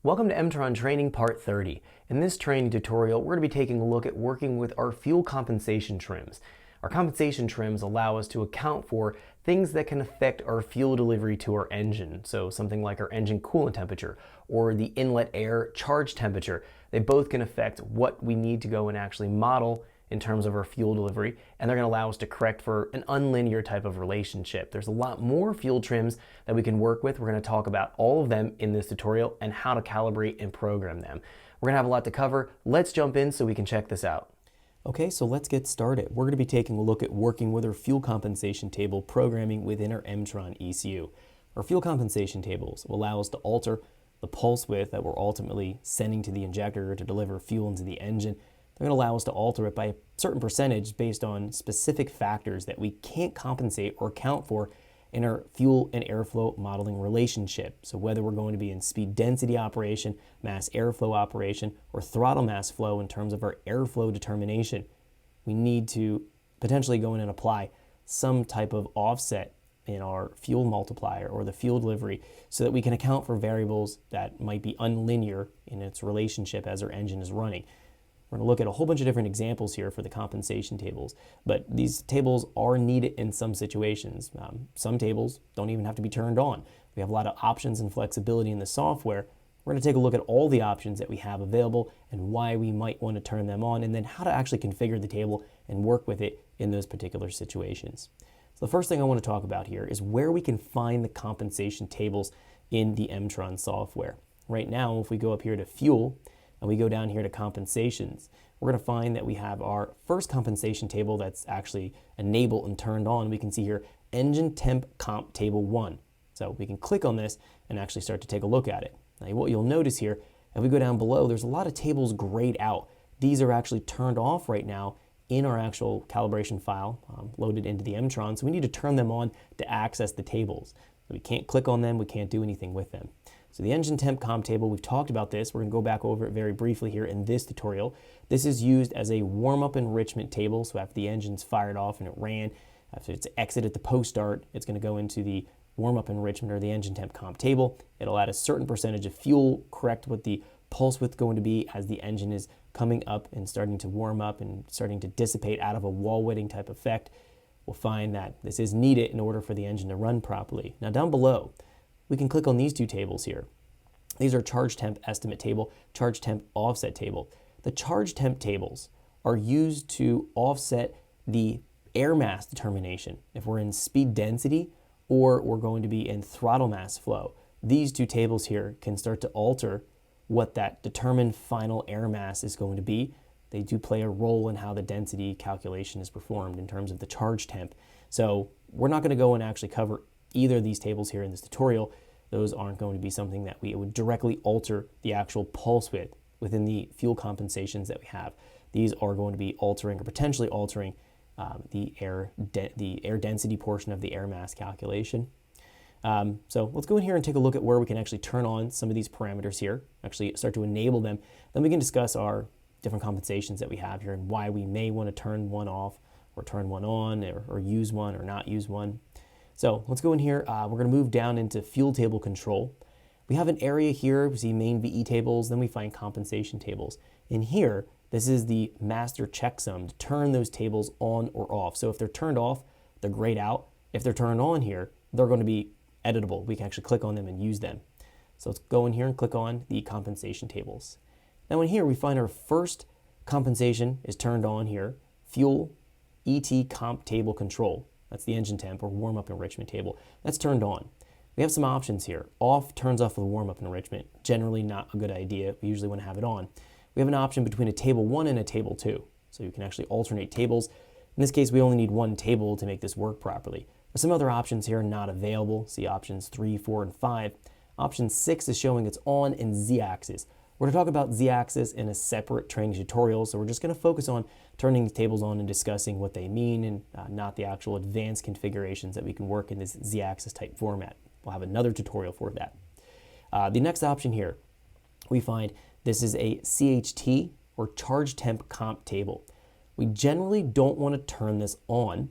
Welcome to Emtron Training Part 30. In this training tutorial, we're going to be taking a look at working with our fuel compensation trims. Our compensation trims allow us to account for things that can affect our fuel delivery to our engine. So something like our engine coolant temperature or the inlet air charge temperature. They both can affect what we need to go and actually model in terms of our fuel delivery, and they're going to allow us to correct for an unlinear type of relationship. There's a lot more fuel trims that we can work with. We're going to talk about all of them in this tutorial and how to calibrate and program them. We're going to have a lot to cover. Let's jump in so we can check this out. Okay, so let's get started. We're going to be taking a look at working with our fuel compensation table programming within our Emtron ECU. Our fuel compensation tables will allow us to alter the pulse width that we're ultimately sending to the injector to deliver fuel into the engine. They're going to allow us to alter it by a certain percentage based on specific factors that we can't compensate or account for in our fuel and airflow modeling relationship. So whether we're going to be in speed density operation, mass airflow operation, or throttle mass flow in terms of our airflow determination, we need to potentially go in and apply some type of offset in our fuel multiplier or the fuel delivery so that we can account for variables that might be unlinear in its relationship as our engine is running. We're going to look at a whole bunch of different examples here for the compensation tables, but these tables are needed in some situations. Some tables don't even have to be turned on. We have a lot of options and flexibility in the software. We're going to take a look at all the options that we have available and why we might want to turn them on, and then how to actually configure the table and work with it in those particular situations. So the first thing I want to talk about here is where we can find the compensation tables in the Emtron software. Right now, if we go up here to Fuel, and we go down here to compensations, we're going to find that we have our first compensation table that's actually enabled and turned on. We can see here engine temp comp table 1. So we can click on this and actually start to take a look at it. Now what you'll notice here, if we go down below, there's a lot of tables grayed out. These are actually turned off right now in our actual calibration file loaded into the Emtron. So we need to turn them on to access the tables. So we can't click on them, we can't do anything with them. So the engine temp comp table, we've talked about this. We're going to go back over it very briefly here in this tutorial. This is used as a warm-up enrichment table. So after the engine's fired off and it ran, after it's exited the post-start, it's going to go into the warm-up enrichment or the engine temp comp table. It'll add a certain percentage of fuel, correct what the pulse width is going to be as the engine is coming up and starting to warm up and starting to dissipate out of a wall wetting type effect. We'll find that this is needed in order for the engine to run properly. Now down below, we can click on these two tables here. These are charge temp estimate table, charge temp offset table. The charge temp tables are used to offset the air mass determination. If we're in speed density or we're going to be in throttle mass flow, these two tables here can start to alter what that determined final air mass is going to be. They do play a role in how the density calculation is performed in terms of the charge temp. So we're not going to go and actually cover either of these tables here in this tutorial. Those aren't going to be something that we would directly alter the actual pulse width within the fuel compensations that we have. These are going to be altering or potentially altering the air density portion of the air mass calculation. So let's go in here and take a look at where we can actually turn on some of these parameters here, actually start to enable them. Then we can discuss our different compensations that we have here and why we may want to turn one off or turn one on or use one or not use one. So let's go in here. We're going to move down into fuel table control. We have an area here. We see main VE tables. Then we find compensation tables. In here, this is the master checksum to turn those tables on or off. So if they're turned off, they're grayed out. If they're turned on here, they're going to be editable. We can actually click on them and use them. So let's go in here and click on the compensation tables. Now in here, we find our first compensation is turned on here, fuel ET comp table control. That's the engine temp or warm-up enrichment table. That's turned on. We have some options here. Off turns off the warm-up enrichment. Generally not a good idea. We usually want to have it on. We have an option between a table 1 and a table 2. So you can actually alternate tables. In this case, we only need one table to make this work properly. There's some other options here not available. See options 3, 4, and 5. Option 6 is showing it's on and Z-axis. We're going to talk about Z-axis in a separate training tutorial, so we're just going to focus on turning the tables on and discussing what they mean and not the actual advanced configurations that we can work in this Z-axis type format. We'll have another tutorial for that. The next option here, we find this is a CHT or charge temp comp table. We generally don't want to turn this on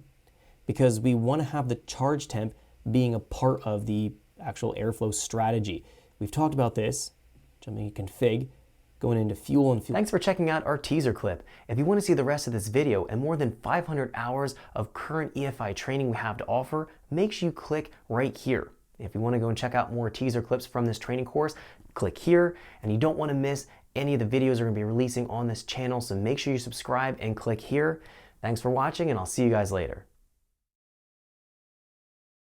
because we want to have the charge temp being a part of the actual airflow strategy. We've talked about this jumping to config, going into fuel and fuel. Thanks for checking out our teaser clip. If you want to see the rest of this video and more than 500 hours of current EFI training we have to offer, make sure you click right here. If you want to go and check out more teaser clips from this training course, click here. And you don't want to miss any of the videos we're going to be releasing on this channel, so make sure you subscribe and click here. Thanks for watching, and I'll see you guys later.